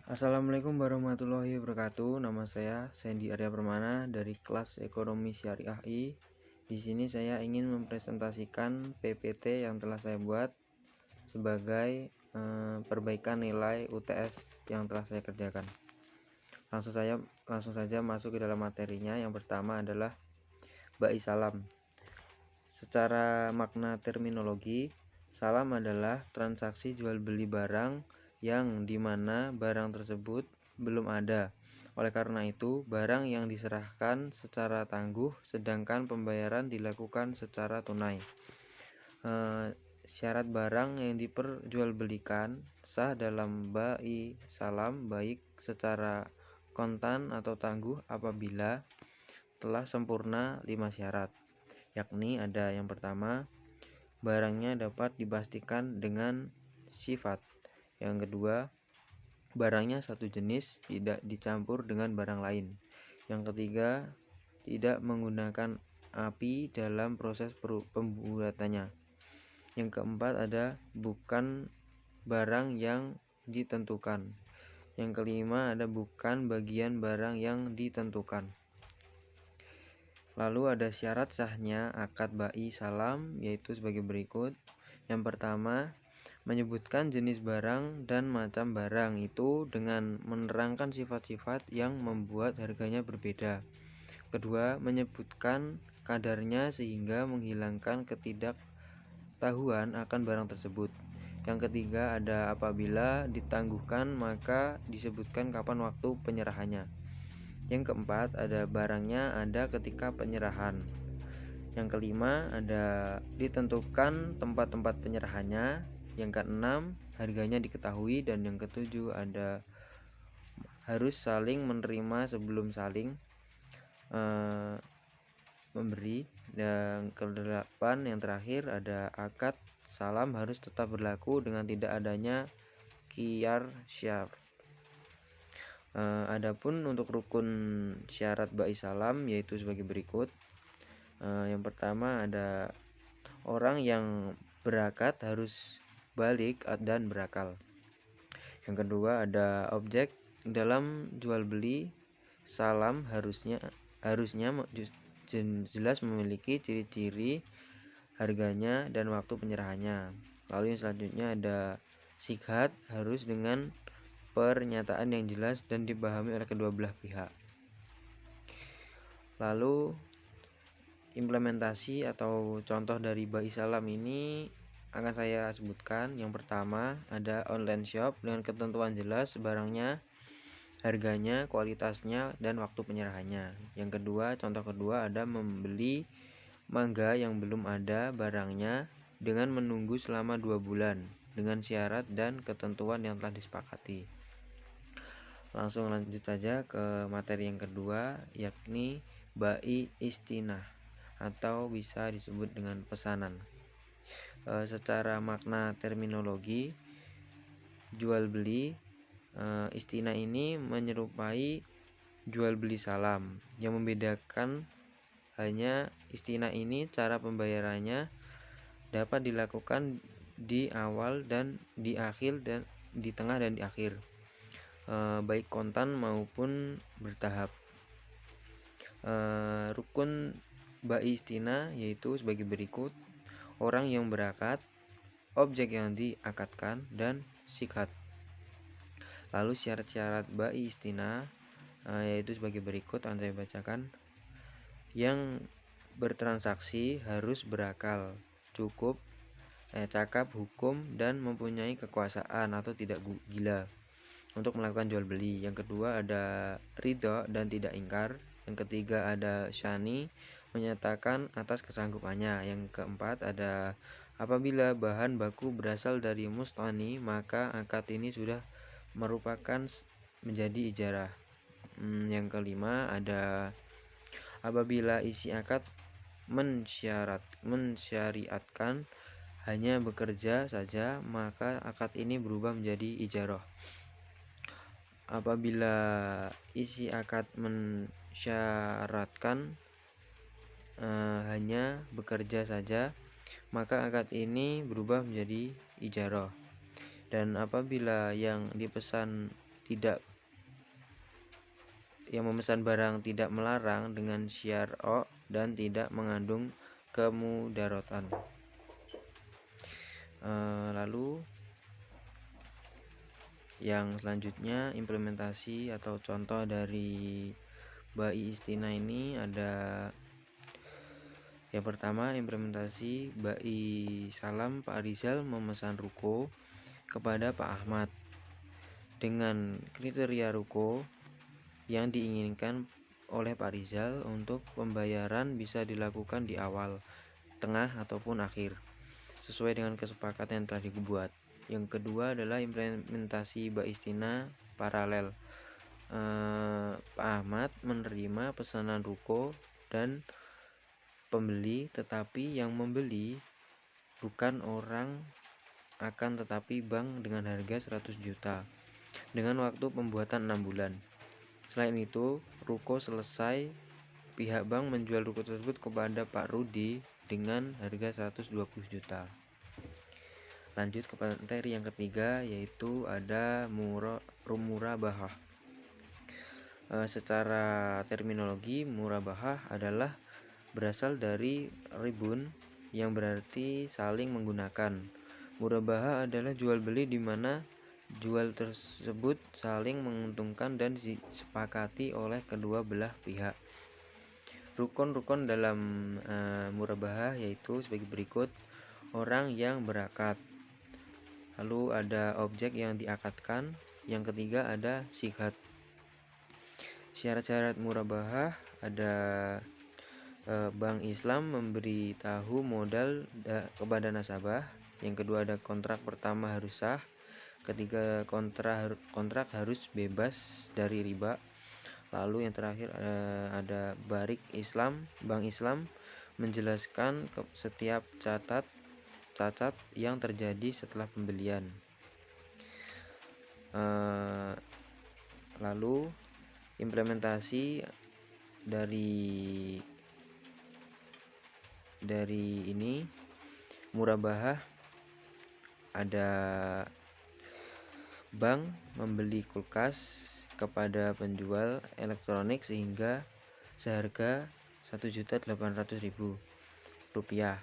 Assalamualaikum warahmatullahi wabarakatuh. Nama saya Sandy Arya Permana dari kelas Ekonomi Syariah I. Di sini saya ingin mempresentasikan PPT yang telah saya buat sebagai perbaikan nilai UTS yang telah saya kerjakan. Langsung saja masuk ke dalam materinya. Yang pertama adalah Ba'i Salam. Secara makna terminologi, salam adalah transaksi jual beli barang yang dimana barang tersebut belum ada. Oleh karena itu, barang yang diserahkan secara tangguh, sedangkan pembayaran dilakukan secara tunai. Syarat barang yang diperjualbelikan sah dalam Ba'i Salam baik secara kontan atau tangguh apabila telah sempurna 5 syarat, yakni ada yang pertama, barangnya dapat dipastikan dengan sifat. Yang kedua, barangnya satu jenis, tidak dicampur dengan barang lain. Yang ketiga, tidak menggunakan api dalam proses pembuatannya. Yang keempat ada bukan barang yang ditentukan. Yang kelima ada bukan bagian barang yang ditentukan. Lalu ada syarat sahnya akad Ba'i Salam, yaitu sebagai berikut. Yang pertama, menyebutkan jenis barang dan macam barang itu dengan menerangkan sifat-sifat yang membuat harganya berbeda. Kedua, menyebutkan kadarnya sehingga menghilangkan ketidaktahuan akan barang tersebut. Yang ketiga ada apabila ditangguhkan maka disebutkan kapan waktu penyerahannya. Yang keempat ada barangnya ada ketika penyerahan. Yang kelima ada ditentukan tempat-tempat penyerahannya. Yang keenam harganya diketahui. Dan yang ketujuh ada harus saling menerima sebelum saling memberi. Dan kedelapan yang terakhir ada akad salam harus tetap berlaku dengan tidak adanya khiyar syar. Adapun untuk rukun syarat Ba'i Salam yaitu sebagai berikut. Yang pertama ada orang yang berakad harus balik dan berakal. Yang kedua ada objek dalam jual beli salam harusnya jelas memiliki ciri-ciri harganya dan waktu penyerahannya. Lalu yang selanjutnya ada sikhat harus dengan pernyataan yang jelas dan dipahami oleh kedua belah pihak. Lalu implementasi atau contoh dari Ba'i Salam ini akan saya sebutkan. Yang pertama ada online shop dengan ketentuan jelas barangnya, harganya, kualitasnya, dan waktu penyerahannya. Yang kedua, contoh kedua ada membeli mangga yang belum ada barangnya dengan menunggu selama 2 bulan dengan syarat dan ketentuan yang telah disepakati. Langsung lanjut saja ke materi yang kedua, yakni Ba'i Istinah atau bisa disebut dengan pesanan. Secara makna terminologi jual beli, istinah ini menyerupai jual beli salam. Yang membedakan hanya istinah ini cara pembayarannya dapat dilakukan di awal dan di akhir dan di tengah dan di akhir, baik kontan maupun bertahap. Rukun Ba'i Istinah yaitu sebagai berikut: orang yang berakad, objek yang diakadkan, dan sikhat. Lalu syarat-syarat Ba'i Istinah yaitu sebagai berikut, akan saya bacakan. Yang bertransaksi harus berakal, cukup, cakap hukum, dan mempunyai kekuasaan atau tidak gila untuk melakukan jual beli. Yang kedua ada ridho dan tidak ingkar. Yang ketiga ada syani, menyatakan atas kesanggupannya. Yang keempat ada apabila bahan baku berasal dari mustani maka akad ini sudah merupakan menjadi ijarah. Yang kelima ada apabila isi akad mensyariatkan hanya bekerja saja maka akad ini berubah menjadi ijarah. Apabila isi akad mensyaratkan hanya bekerja saja maka akad ini berubah menjadi ijarah. Dan apabila yang dipesan tidak melarang dengan syar'a dan tidak mengandung kemudaratan. Lalu yang selanjutnya, implementasi atau contoh dari bai istina ini ada yang pertama, implementasi bai salam Pak Rizal memesan ruko kepada Pak Ahmad dengan kriteria ruko yang diinginkan oleh Pak Rizal untuk pembayaran bisa dilakukan di awal, tengah ataupun akhir sesuai dengan kesepakatan yang telah dibuat. Yang kedua adalah implementasi bai istina paralel. Pak Ahmad menerima pesanan ruko dan pembeli, tetapi yang membeli bukan orang akan tetapi bank dengan harga 100 juta dengan waktu pembuatan 6 bulan. Selain itu, ruko selesai, pihak bank menjual ruko tersebut kepada Pak Rudi dengan harga 120 juta. Lanjut ke materi yang ketiga, yaitu ada murabahah. Secara terminologi, murabahah adalah berasal dari ribun yang berarti saling menggunakan. Murabahah adalah jual beli di mana jual tersebut saling menguntungkan dan disepakati oleh kedua belah pihak. Rukun-rukun dalam murabahah yaitu sebagai berikut: orang yang berakad, lalu ada objek yang diakadkan, yang ketiga ada sihat. Syarat-syarat murabahah ada Bank Islam memberitahu modal kepada nasabah. Yang kedua ada kontrak pertama harus sah. Ketiga, kontrak harus bebas dari riba. Lalu yang terakhir ada Bank Islam menjelaskan setiap cacat yang terjadi setelah pembelian. Lalu implementasi dari ini murabahah ada bank membeli kulkas kepada penjual elektronik sehingga seharga 1.800.000 rupiah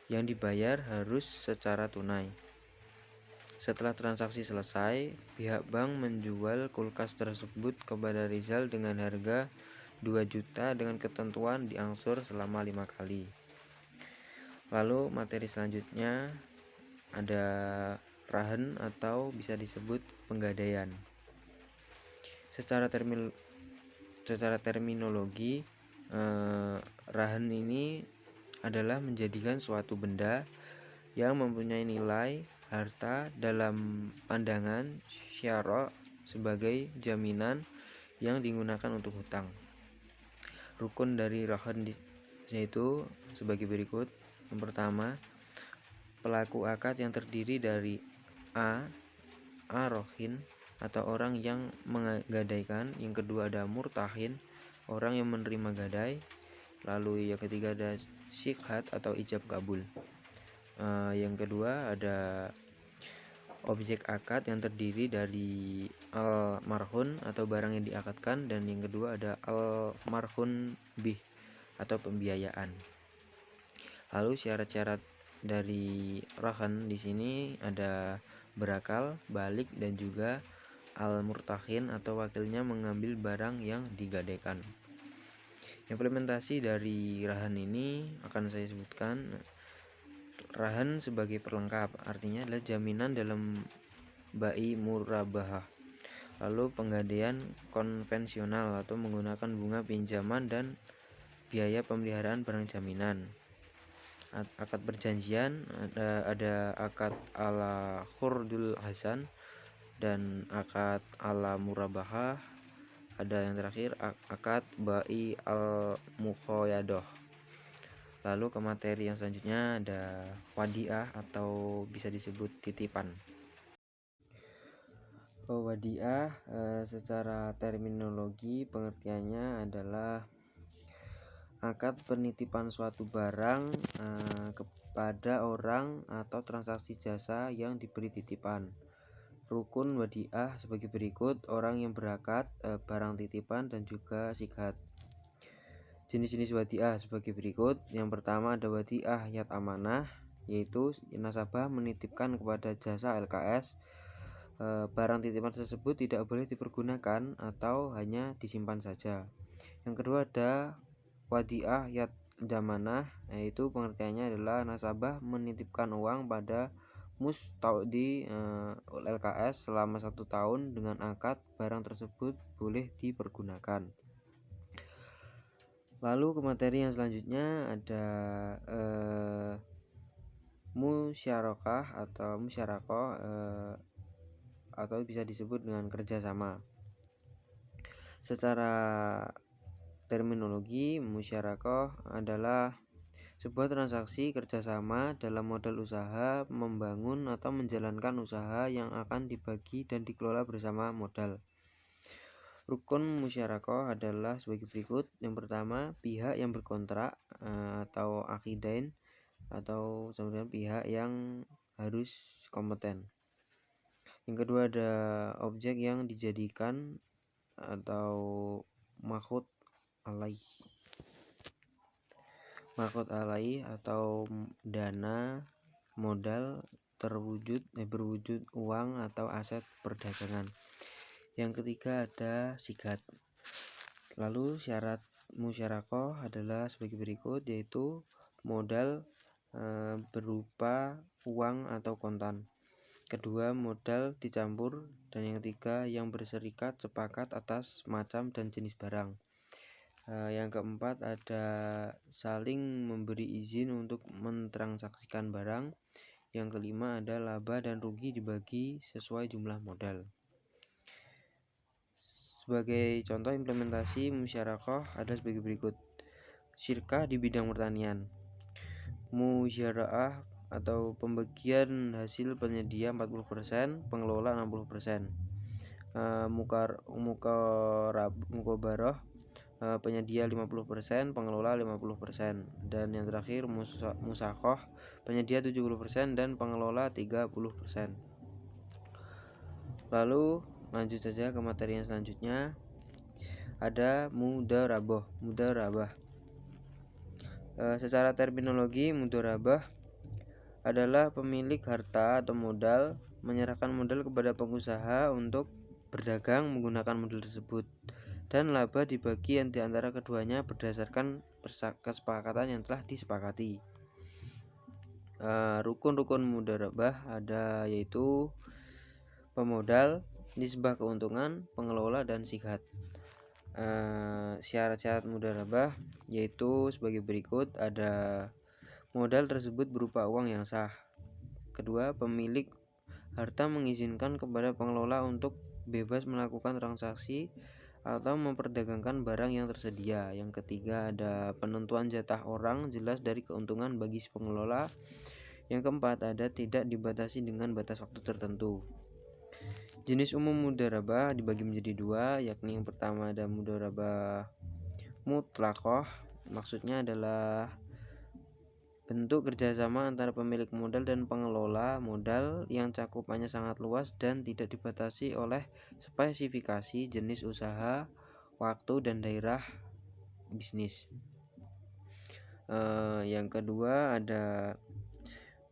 yang dibayar harus secara tunai. Setelah transaksi selesai, pihak bank menjual kulkas tersebut kepada Rizal dengan harga 2 juta dengan ketentuan diangsur selama 5 kali. Lalu materi selanjutnya ada rahan atau bisa disebut penggadaian. Secara terminologi, rahan ini adalah menjadikan suatu benda yang mempunyai nilai harta dalam pandangan syara' sebagai jaminan yang digunakan untuk hutang. Rukun dari rahan yaitu sebagai berikut. Yang pertama, pelaku akad yang terdiri dari rohin atau orang yang menggadaikan. Yang kedua ada murtahin, orang yang menerima gadai. Lalu yang ketiga ada sikhat atau ijab kabul. Yang kedua ada objek akad yang terdiri dari al-marhun atau barang yang diakadkan, dan yang kedua ada al-marhun bih atau pembiayaan. Lalu syarat-syarat dari rahan di sini ada berakal, balik, dan juga al-murtahin atau wakilnya mengambil barang yang digadaikan. Implementasi dari rahan ini akan saya sebutkan. Rahan sebagai perlengkap, artinya adalah jaminan dalam bai murabahah. Lalu penggadaian konvensional atau menggunakan bunga pinjaman dan biaya pemeliharaan barang jaminan. Akad perjanjian ada akad ala khurdul hasan dan akad ala murabahah. Ada yang terakhir akad bai al mukhayadah. Lalu ke materi yang selanjutnya ada wadiah atau bisa disebut titipan. Wadiah secara terminologi pengertiannya adalah akad penitipan suatu barang kepada orang atau transaksi jasa yang diberi titipan. rukun wadiah sebagai berikut: orang yang berakad, barang titipan, dan juga sikat. Jenis-jenis wadiah sebagai berikut. Yang pertama ada wadiah yat amanah, yaitu nasabah menitipkan kepada jasa LKS barang titipan tersebut tidak boleh dipergunakan atau hanya disimpan saja. Yang kedua ada wadiah yat zamanah, yaitu pengertiannya adalah nasabah menitipkan uang pada mustaudi LKS selama 1 tahun dengan akad barang tersebut boleh dipergunakan. Lalu ke materi yang selanjutnya ada musyarakah atau musyarakah atau bisa disebut dengan kerjasama. Secara terminologi, musyarakah adalah sebuah transaksi kerjasama dalam modal usaha membangun atau menjalankan usaha yang akan dibagi dan dikelola bersama modal. Rukun musyarakah adalah sebagai berikut. Yang pertama, pihak yang berkontrak atau akidain, atau sebenarnya pihak yang harus kompeten. Yang kedua ada objek yang dijadikan atau makhud alaih. Makhud alaih atau dana modal berwujud uang atau aset perdagangan. Yang ketiga ada sigat. Lalu syarat musyarakah adalah sebagai berikut, yaitu modal berupa uang atau kontan. Kedua, modal dicampur. Dan yang ketiga, yang berserikat sepakat atas macam dan jenis barang. Yang keempat ada saling memberi izin untuk mentransaksikan barang. Yang kelima ada laba dan rugi dibagi sesuai jumlah modal. Sebagai contoh implementasi musyarakah ada sebagai berikut. Syirkah di bidang pertanian. Musyara'ah atau pembagian hasil penyedia 40%, pengelola 60%. Mukabarah penyedia 50%, pengelola 50%. Dan yang terakhir musakoh, penyedia 70% dan pengelola 30%. Lalu lanjut saja ke materi yang selanjutnya. Ada mudarabah. Secara terminologi, mudarabah adalah pemilik harta atau modal menyerahkan modal kepada pengusaha untuk berdagang menggunakan modal tersebut, dan laba dibagi di antara keduanya berdasarkan kesepakatan yang telah disepakati. Rukun-rukun mudarabah ada yaitu pemodal, nisbah keuntungan, pengelola, dan sigat. Syarat-syarat mudarabah yaitu sebagai berikut. Ada modal tersebut berupa uang yang sah. Kedua, pemilik harta mengizinkan kepada pengelola untuk bebas melakukan transaksi atau memperdagangkan barang yang tersedia. Yang ketiga ada penentuan jatah orang jelas dari keuntungan bagi si pengelola. Yang keempat ada tidak dibatasi dengan batas waktu tertentu. Jenis umum mudarabah dibagi menjadi dua, yakni yang pertama ada mudarabah mutlaqah. Maksudnya adalah bentuk kerjasama antara pemilik modal dan pengelola modal yang cakupannya sangat luas dan tidak dibatasi oleh spesifikasi jenis usaha, waktu, dan daerah bisnis. Yang kedua ada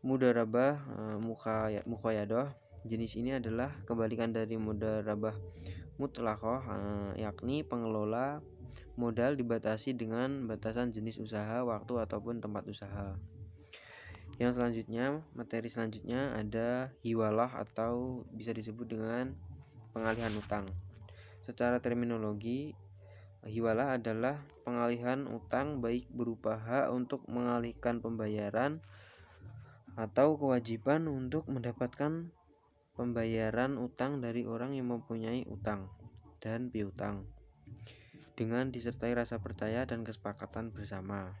mudarabah muqayyadah. Jenis ini adalah kebalikan dari mudarabah mutlaqah, yakni pengelola modal dibatasi dengan batasan jenis usaha, waktu, ataupun tempat usaha. Yang selanjutnya, materi selanjutnya ada hiwalah atau bisa disebut dengan pengalihan utang. Secara terminologi, hiwalah adalah pengalihan utang baik berupa hak untuk mengalihkan pembayaran atau kewajiban untuk mendapatkan pembayaran utang dari orang yang mempunyai utang dan piutang, dengan disertai rasa percaya dan kesepakatan bersama.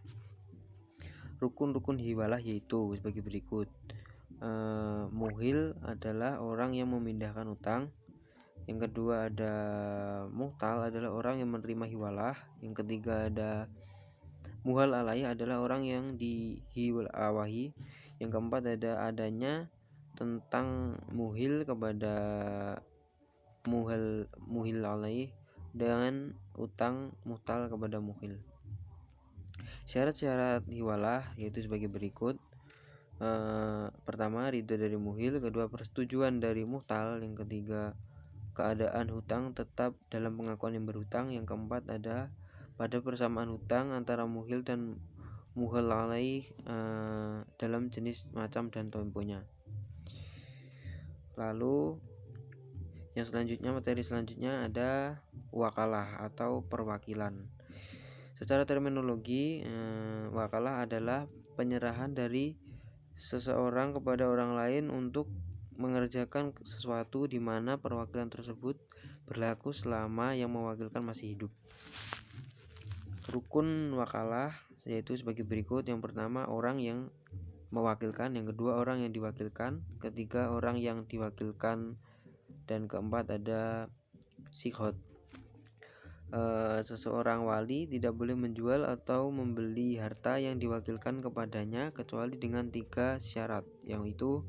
Rukun-rukun hiwalah yaitu sebagai berikut. Muhil adalah orang yang memindahkan utang. Yang kedua ada muhtal adalah orang yang menerima hiwalah. Yang ketiga ada muhal alaih adalah orang yang dihiwalawahi. Yang keempat ada adanya tentang muhil kepada muhil alaih dan utang muhtal kepada muhil. Syarat-syarat hiwalah yaitu sebagai berikut. Pertama, ridho dari muhil. Kedua, persetujuan dari muhtal. Yang ketiga, keadaan hutang tetap dalam pengakuan yang berhutang. Yang keempat, ada pada persamaan hutang antara muhil dan muhil alaih dalam jenis, macam, dan temponya. Lalu yang selanjutnya, materi selanjutnya ada wakalah atau perwakilan. Secara terminologi, wakalah adalah penyerahan dari seseorang kepada orang lain untuk mengerjakan sesuatu di mana perwakilan tersebut berlaku selama yang mewakilkan masih hidup. Rukun wakalah yaitu sebagai berikut. Yang pertama, orang yang mewakilkan. Yang kedua, orang yang diwakilkan. Ketiga, orang yang diwakilkan. Dan keempat, ada sikhot. Seseorang wali tidak boleh menjual atau membeli harta yang diwakilkan kepadanya kecuali dengan 3 syarat, yaitu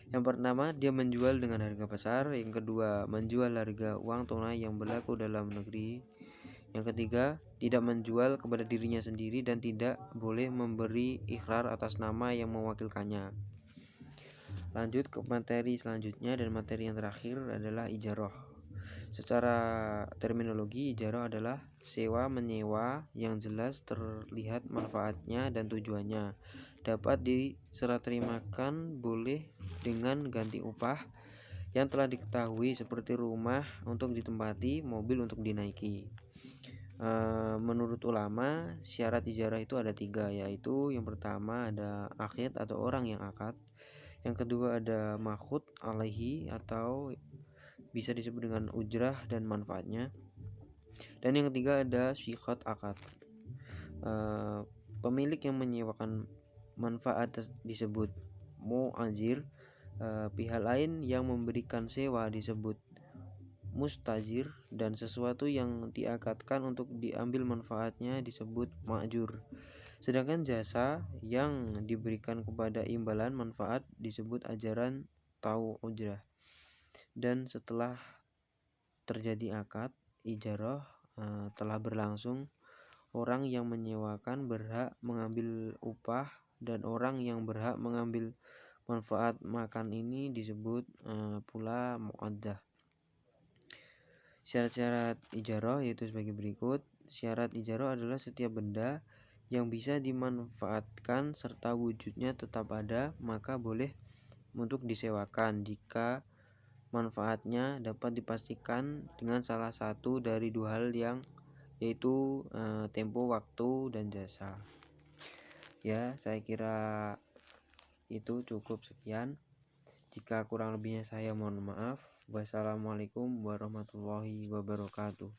yang pertama, dia menjual dengan harga pasar. Yang kedua, menjual harga uang tunai yang berlaku dalam negeri. Yang ketiga, tidak menjual kepada dirinya sendiri dan tidak boleh memberi ikrar atas nama yang mewakilkannya. Lanjut ke materi selanjutnya, dan materi yang terakhir adalah ijarah. Secara terminologi, ijarah adalah sewa menyewa yang jelas terlihat manfaatnya dan tujuannya. Dapat diserah-terimakan boleh dengan ganti upah yang telah diketahui, seperti rumah untuk ditempati, mobil untuk dinaiki. Menurut ulama, syarat ijarah itu ada 3, yaitu yang pertama ada akid atau orang yang akad. Yang kedua ada makhud alaihi atau bisa disebut dengan ujrah dan manfaatnya. Dan yang ketiga ada syiqat akad. Pemilik yang menyewakan manfaat disebut mu'ajir. Pihak lain yang memberikan sewa disebut mustajir, dan sesuatu yang diakadkan untuk diambil manfaatnya disebut ma'jur. Sedangkan jasa yang diberikan kepada imbalan manfaat disebut ajaran atau ujrah. Dan setelah terjadi akad ijarah telah berlangsung, orang yang menyewakan berhak mengambil upah dan orang yang berhak mengambil manfaat makan ini disebut pula muaddah. Syarat-syarat ijarah yaitu sebagai berikut. Syarat ijarah adalah setiap benda yang bisa dimanfaatkan serta wujudnya tetap ada, maka boleh untuk disewakan jika manfaatnya dapat dipastikan dengan salah satu dari 2 hal yang yaitu tempo, waktu, dan jasa. Ya, saya kira itu cukup sekian. Jika kurang lebihnya saya mohon maaf. Wassalamualaikum warahmatullahi wabarakatuh.